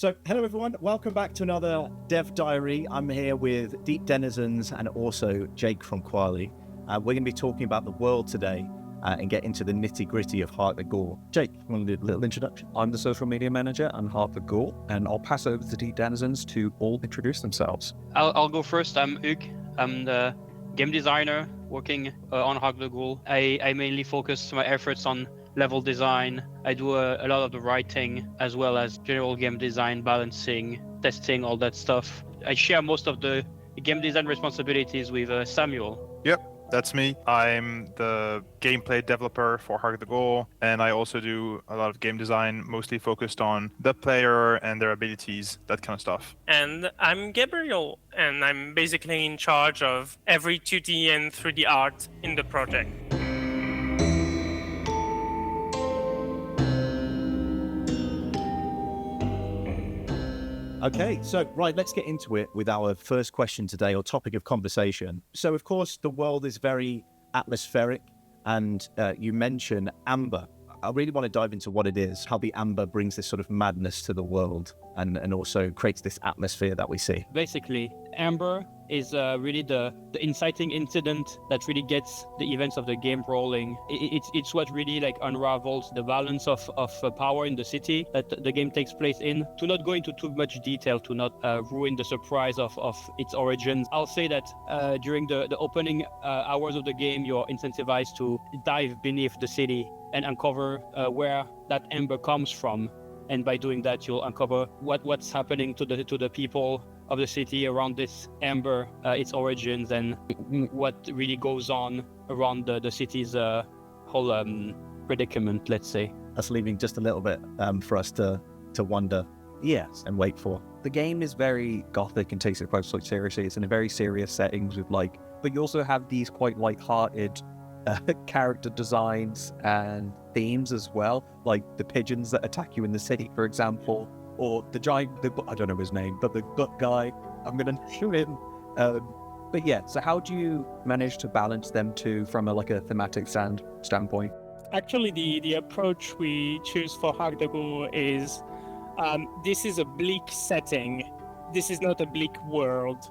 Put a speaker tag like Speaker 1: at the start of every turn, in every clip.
Speaker 1: So, hello everyone, welcome back to another Dev Diary. I'm here with Deep Denizens and also Jake from Kwalee. We're going to be talking about the world today and get into the nitty-gritty of Hark The Ghoul. Jake, you want to do a little introduction?
Speaker 2: I'm the social media manager on Hark The Ghoul, and I'll pass over to Deep Denizens to all introduce themselves.
Speaker 3: I'll go first. I'm Hugues. I'm the game designer working on Hark The Ghoul. I mainly focus my efforts on level design. I do a lot of the writing as well as general game design, balancing, testing, all that stuff. I share most of the game design responsibilities with Samuel.
Speaker 4: Yep, that's me. I'm the gameplay developer for Hark The Ghoul, and I also do a lot of game design, mostly focused on the player and their abilities, that kind of stuff.
Speaker 5: And I'm Gabriel, and I'm basically in charge of every 2D and 3D art in the project.
Speaker 1: Okay, so let's get into it with our first question today, or topic of conversation. So, of course, the world is very atmospheric, and you mention amber. I really want to dive into what it is, how the amber brings this sort of madness to the world, and also creates this atmosphere that we see.
Speaker 3: Basically, amber is really the inciting incident that really gets the events of the game rolling. It's what really like unravels the balance of power in the city that the game takes place in. To not go into too much detail, to not ruin the surprise of its origins, I'll say that during the opening hours of the game, you're incentivized to dive beneath the city and uncover where that amber comes from. And by doing that, you'll uncover what's happening to the people of the city around this amber, its origins, and what really goes on around the city's whole predicament, let's say.
Speaker 1: That's leaving just a little bit for us to wonder.
Speaker 2: Yes.
Speaker 1: And wait for.
Speaker 2: The game is very gothic and takes it quite seriously. It's in a very serious settings but you also have these quite light-hearted character designs and themes as well, like the pigeons that attack you in the city, for example, or the giant, I don't know his name, but the gut guy, I'm going to shoot him. But yeah, so how do you manage to balance them two from a thematic standpoint?
Speaker 5: Actually, the approach we choose for Hark The Ghoul is this is a bleak setting. This is not a bleak world.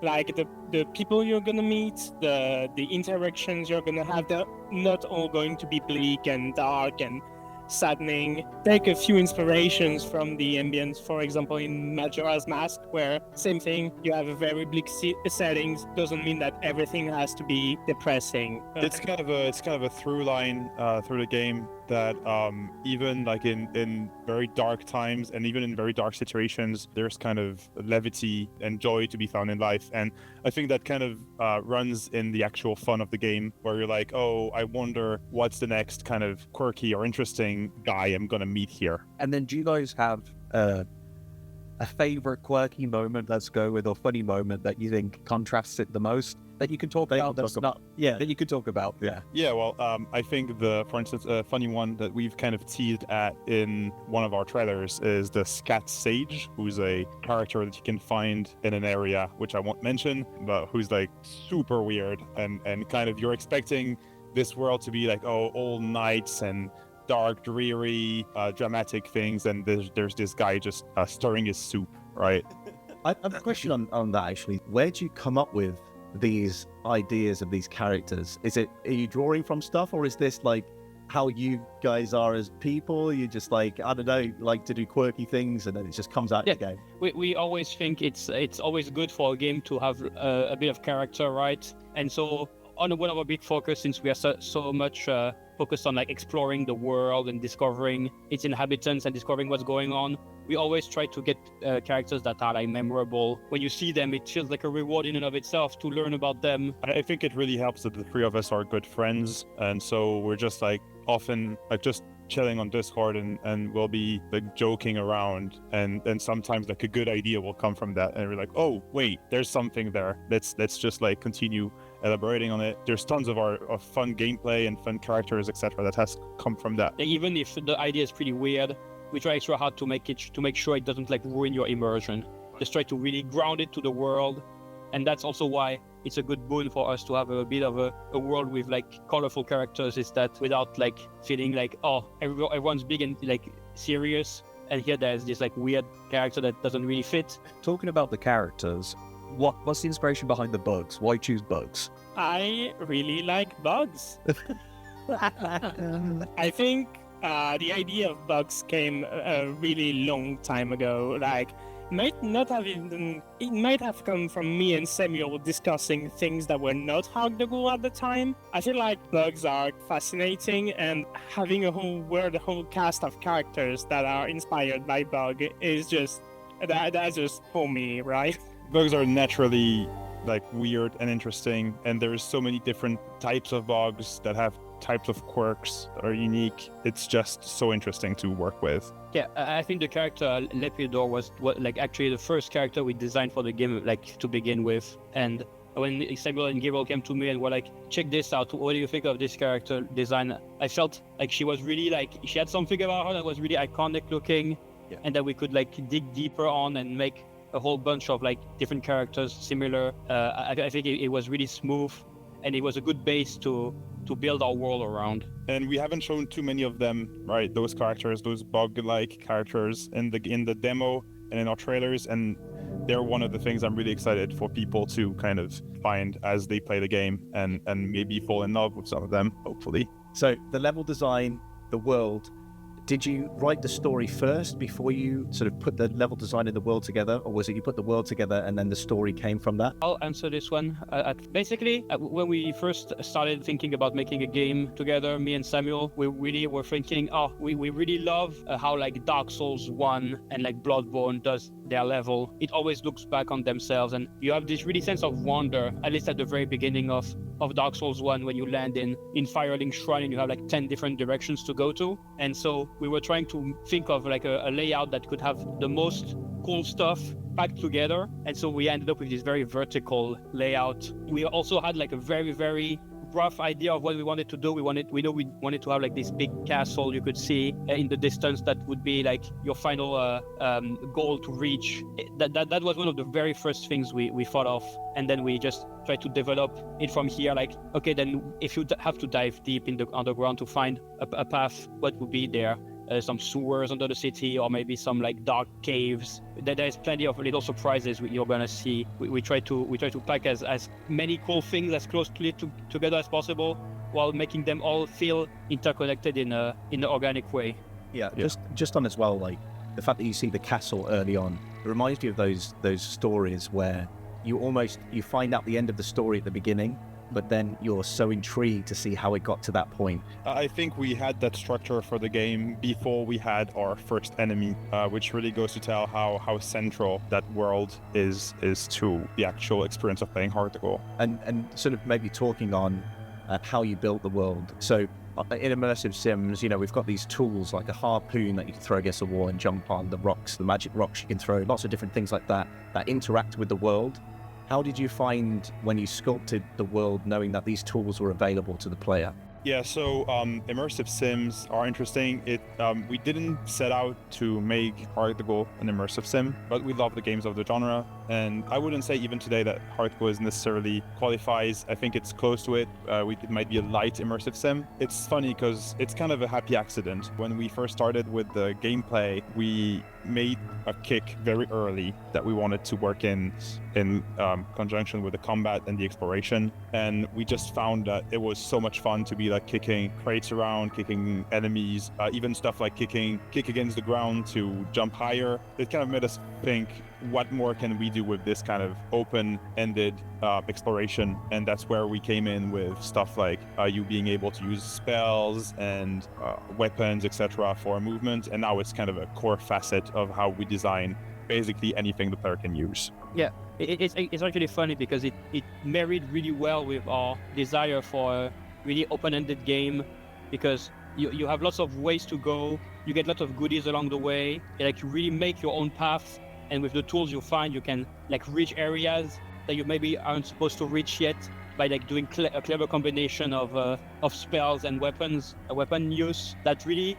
Speaker 5: Like the people you're gonna meet, the interactions you're gonna have, they're not all going to be bleak and dark and saddening. Take a few inspirations from the ambience, for example, in Majora's Mask, where same thing, you have a very bleak settings. Doesn't mean that everything has to be depressing.
Speaker 4: It's kind of a through line through the game that even like in very dark times and even in very dark situations, there's kind of levity and joy to be found in life. And I think that kind of runs in the actual fun of the game, where you're like, oh, I wonder what's the next kind of quirky or interesting guy I'm gonna meet here.
Speaker 2: And then do you guys have a favorite quirky moment, let's go with, or funny moment that you think contrasts it the most, that you can talk about? That you could talk about.
Speaker 4: Yeah, well, I think for instance, a funny one that we've kind of teased at in one of our trailers is the Scat Sage, who's a character that you can find in an area, which I won't mention, but who's like super weird and kind of, you're expecting this world to be like, oh, all nights and dark, dreary, dramatic things, and there's this guy just stirring his soup, right?
Speaker 1: I have a question on that, actually. Where do you come up with these ideas of these characters? Are you drawing from stuff, or is this like how you guys are as people? You just like, I don't know, like to do quirky things and then it just comes out in the game?
Speaker 3: We always think it's always good for a game to have a bit of character, right? And so one of our big focus, since we are so much focused on like exploring the world and discovering its inhabitants and discovering what's going on, we always try to get characters that are like memorable. When you see them, it feels like a reward in and of itself to learn about them.
Speaker 4: I think it really helps that the three of us are good friends, and so we're just like often like just chilling on Discord and we'll be like joking around, and sometimes like a good idea will come from that, and we're like, oh wait, there's something there. Let's just like continue elaborating on it. There's tons of fun gameplay and fun characters, etc., that has come from that.
Speaker 3: Even if the idea is pretty weird, we try extra hard to make sure it doesn't like ruin your immersion. Just try to really ground it to the world, and that's also why it's a good boon for us to have a bit of a world with like colorful characters, is that without like feeling like, oh, everyone's big and like serious, and here there's this like weird character that doesn't really fit.
Speaker 2: Talking about the characters, what's the inspiration behind the bugs? Why choose bugs?
Speaker 5: I really like bugs. I think the idea of bugs came a really long time ago. Like, it might have come from me and Samuel discussing things that were not Hark the Ghoul at the time. I feel like bugs are fascinating, and having a whole cast of characters that are inspired by bug is just that's just for me, right?
Speaker 4: Bugs are naturally like weird and interesting, and there's so many different types of bugs that have types of quirks that are unique. It's just so interesting to work with.
Speaker 3: Yeah, I think the character Lepidor was actually the first character we designed for the game, like to begin with. And when Samuel and Gabriel came to me and were like, check this out, what do you think of this character design? I felt like she was really she had something about her that was really iconic looking, and that we could dig deeper on and make a whole bunch of different characters similar. I think it was really smooth, and it was a good base to build our world around.
Speaker 4: And we haven't shown too many of them, right? Those characters, those bug-like characters in the demo and in our trailers, and they're one of the things I'm really excited for people to kind of find as they play the game and maybe fall in love with some of them, hopefully.
Speaker 1: So the level design, the world, did you write the story first before you sort of put the level design and the world together, or was it you put the world together and then the story came from that?
Speaker 3: I'll answer this one. Basically, when we first started thinking about making a game together, me and Samuel, we really were thinking, we really love how Dark Souls 1 and Bloodborne does their level. It always looks back on themselves, and you have this really sense of wonder, at least at the very beginning of Dark Souls 1, when you land in Firelink Shrine and you have 10 different directions to go to. And so we were trying to think of a layout that could have the most cool stuff packed together. And so we ended up with this very vertical layout. We also had a very, very rough idea of what we wanted to do. We wanted to have this big castle you could see in the distance that would be your final goal to reach. That was one of the very first things we thought of, and then we just tried to develop it from here. Okay, then if you have to dive deep in the underground to find a path, what would be there? Some sewers under the city, or maybe some dark caves. There's plenty of little surprises you're gonna see. We try to pack as many cool things as closely together as possible, while making them all feel interconnected in an organic way.
Speaker 1: Yeah. Just on as well, the fact that you see the castle early on, it reminds me of those stories where you find out the end of the story at the beginning, but then you're so intrigued to see how it got to that point.
Speaker 4: I think we had that structure for the game before we had our first enemy, which really goes to tell how central that world is to the actual experience of playing Hark the Ghoul.
Speaker 1: And sort of maybe talking on how you built the world. So in immersive sims, we've got these tools like a harpoon that you can throw against a wall and jump on, the rocks, the magic rocks you can throw, lots of different things like that interact with the world. How did you find when you sculpted the world, knowing that these tools were available to the player?
Speaker 4: Yeah, so immersive sims are interesting. We didn't set out to make Hark the Ghoul an immersive sim, but we love the games of the genre. And I wouldn't say even today that Hark the Ghoul is necessarily qualifies. I think it's close to it. It might be a light immersive sim. It's funny because it's kind of a happy accident. When we first started with the gameplay, we made a kick very early that we wanted to work in conjunction with the combat and the exploration. And we just found that it was so much fun to be kicking crates around, kicking enemies, even stuff like kick against the ground to jump higher. It kind of made us think, what more can we do with this kind of open-ended exploration? And that's where we came in with stuff like you being able to use spells and weapons, etc. for movement. And now it's kind of a core facet of how we design basically anything the player can use.
Speaker 3: Yeah, it's actually funny because it married really well with our desire for a really open-ended game, because you have lots of ways to go, you get lots of goodies along the way, you really make your own path, and with the tools you find, you can reach areas that you maybe aren't supposed to reach yet by doing a clever combination of spells and weapon use that really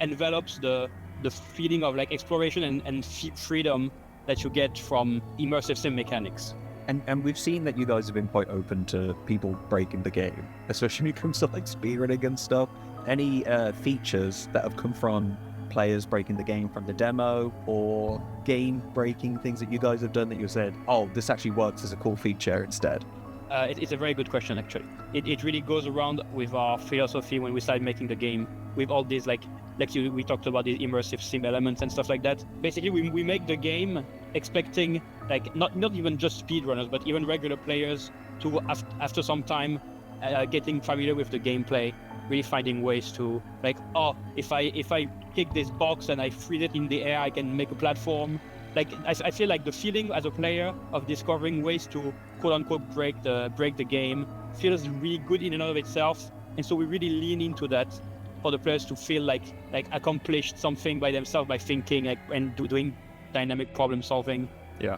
Speaker 3: envelops the feeling of exploration and speedom that you get from immersive sim mechanics.
Speaker 2: And we've seen that you guys have been quite open to people breaking the game, especially when it comes to speedrunning and stuff. Any features that have come from players breaking the game from the demo, or game-breaking things that you guys have done that you said, oh, this actually works as a cool feature instead?
Speaker 3: It's a very good question, actually. It really goes around with our philosophy when we started making the game, with all these we talked about these immersive sim elements and stuff like that. Basically, we make the game expecting not even just speedrunners, but even regular players to after some time getting familiar with the gameplay, really finding ways to if I kick this box and I freeze it in the air, I can make a platform. I feel like the feeling as a player of discovering ways to quote unquote break the game feels really good in and of itself, and so we really lean into that for the players to feel like accomplished something by themselves by thinking and doing dynamic problem solving.
Speaker 4: Yeah,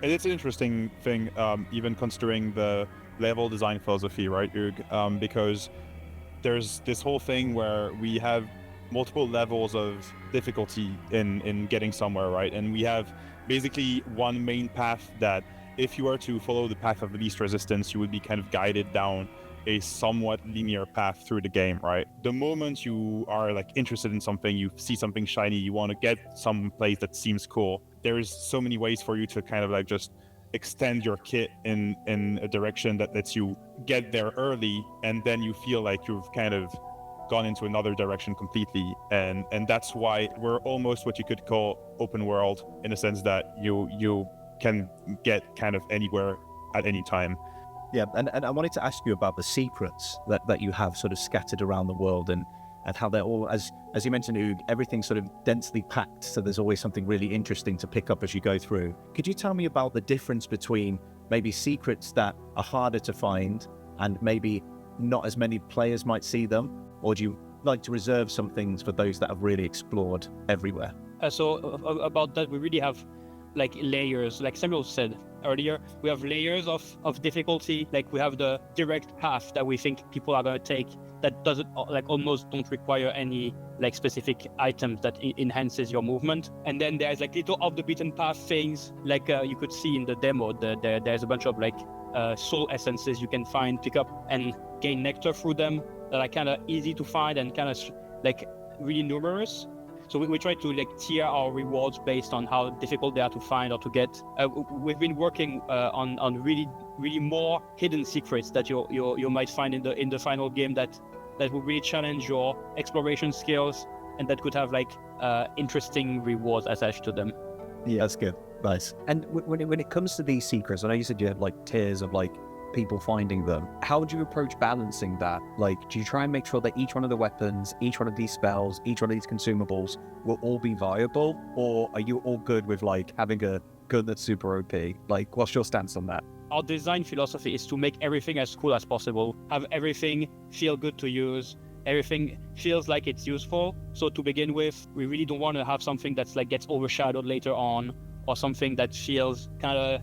Speaker 4: and it's an interesting thing, even considering the level design philosophy, right, Hugh? Because there's this whole thing where we have multiple levels of difficulty in getting somewhere, right? And we have basically one main path that if you were to follow the path of least resistance, you would be kind of guided down a somewhat linear path through the game, right? The moment you are interested in something, you see something shiny, you want to get some place that seems cool, there's so many ways for you to kind of just extend your kit in a direction that lets you get there early, and then you feel like you've kind of gone into another direction completely, and that's why we're almost what you could call open world, in a sense that you can get kind of anywhere at any time.
Speaker 1: Yeah, and I wanted to ask you about the secrets that you have sort of scattered around the world, and how they're all, as you mentioned, Hugo, everything's sort of densely packed, so there's always something really interesting to pick up as you go through. Could you tell me about the difference between maybe secrets that are harder to find and maybe not as many players might see them, or do you like to reserve some things for those that have really explored everywhere?
Speaker 3: So about that, we really have layers, like Samuel said earlier. We have layers of difficulty. We have the direct path that we think people are going to take that doesn't almost don't require any specific items that enhances your movement. And then there's little off the beaten path things, you could see in the demo. There's a bunch of soul essences you can find, pick up and gain nectar through them, that are kind of easy to find and kind of really numerous. So we try to tier our rewards based on how difficult they are to find or to get. We've been working on really more hidden secrets that you might find in the final game that will really challenge your exploration skills, and that could have interesting rewards attached to them.
Speaker 1: Yeah, that's good. Nice.
Speaker 2: And when it comes to these secrets, I know you said you have tiers of people finding them. How would you approach balancing that? Do you try and make sure that each one of the weapons, each one of these spells, each one of these consumables will all be viable? Or are you all good with having a gun that's super OP? What's your stance on that?
Speaker 3: Our design philosophy is to make everything as cool as possible, have everything feel good to use, everything feels like it's useful. So to begin with, we really don't want to have something that's gets overshadowed later on, or something that feels kind of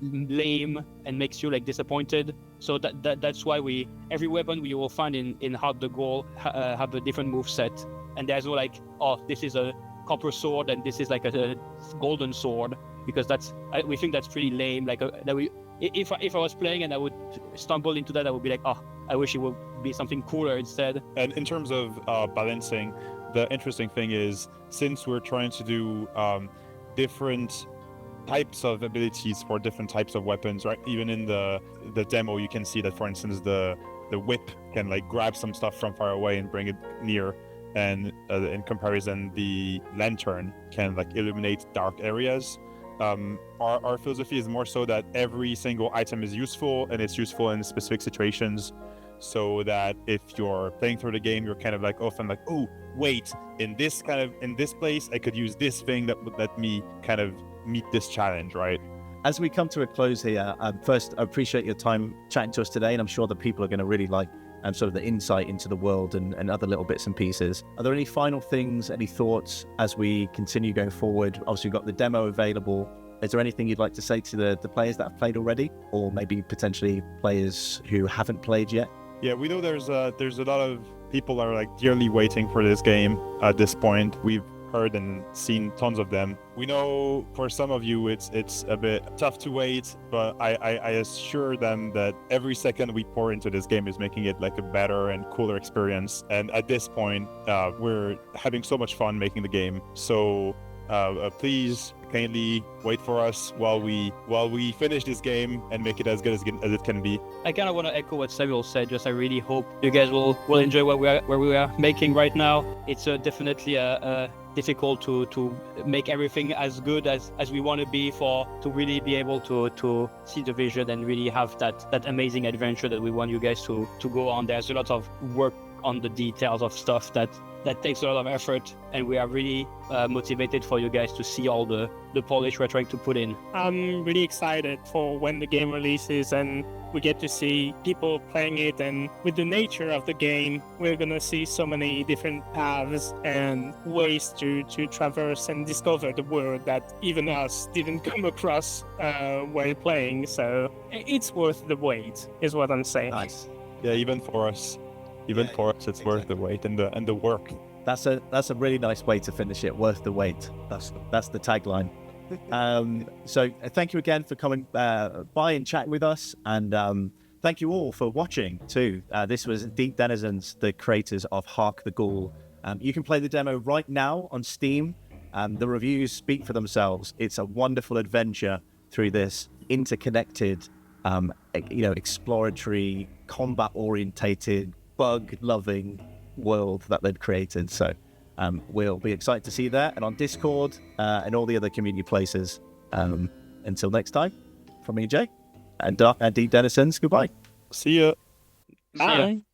Speaker 3: lame and makes you disappointed. So that's why every weapon you will find in Hark The Ghoul have a different move set, and there's this is a copper sword and this is a golden sword, because we think that's pretty lame. If I was playing and I would stumble into that, I would be I wish it would be something cooler instead.
Speaker 4: And in terms of balancing, the interesting thing is, since we're trying to do different types of abilities for different types of weapons, right? Even in the demo, you can see that, for instance, the whip can grab some stuff from far away and bring it near, and in comparison, the lantern can illuminate dark areas. Our philosophy is more so that every single item is useful, and it's useful in specific situations, so that if you're playing through the game, you're kind of often oh wait, in this place I could use this thing that would let me kind of meet this challenge, right?
Speaker 1: As we come to a close here, first, I appreciate your time chatting to us today, and I'm sure that people are going to really like sort of the insight into the world and other little bits and pieces. Are there any final things, any thoughts as we continue going forward? Obviously, we've got the demo available. Is there anything you'd like to say to the players that have played already, or maybe potentially players who haven't played yet?
Speaker 4: Yeah, we know there's a lot of people are dearly waiting for this game at this point. We've heard and seen tons of them. We know for some of you it's a bit tough to wait, but I assure them that every second we pour into this game is making it like a better and cooler experience. And at this point, we're having so much fun making the game. So please kindly wait for us while we finish this game and make it as good as it can be.
Speaker 3: I kind of want to echo what Samuel said. Just I really hope you guys will enjoy what we are making right now. It's definitely difficult to make everything as good as we want to be to really be able to see the vision and really have that amazing adventure that we want you guys to go on. There's a lot of work on the details of stuff that takes a lot of effort, and we are really motivated for you guys to see all the polish we're trying to put in.
Speaker 5: I'm really excited for when the game releases and we get to see people playing it, and with the nature of the game, we're gonna see so many different paths and ways to traverse and discover the world that even us didn't come across while playing. So it's worth the wait, is what I'm saying.
Speaker 1: Nice.
Speaker 4: Yeah, even for us, it's worth the wait and the work.
Speaker 1: That's a really nice way to finish it. Worth the wait. That's the tagline. So thank you again for coming by and chatting with us, and thank you all for watching too. This was Deep Denizens, the creators of Hark The Ghoul. You can play the demo right now on Steam. The reviews speak for themselves. It's a wonderful adventure through this interconnected, exploratory, combat-orientated, bug-loving world that they've created. So we'll be excited to see that, and on Discord and all the other community places. Until next time, from me, Jay, and Deep Denizens, goodbye.
Speaker 4: See ya.
Speaker 5: Bye.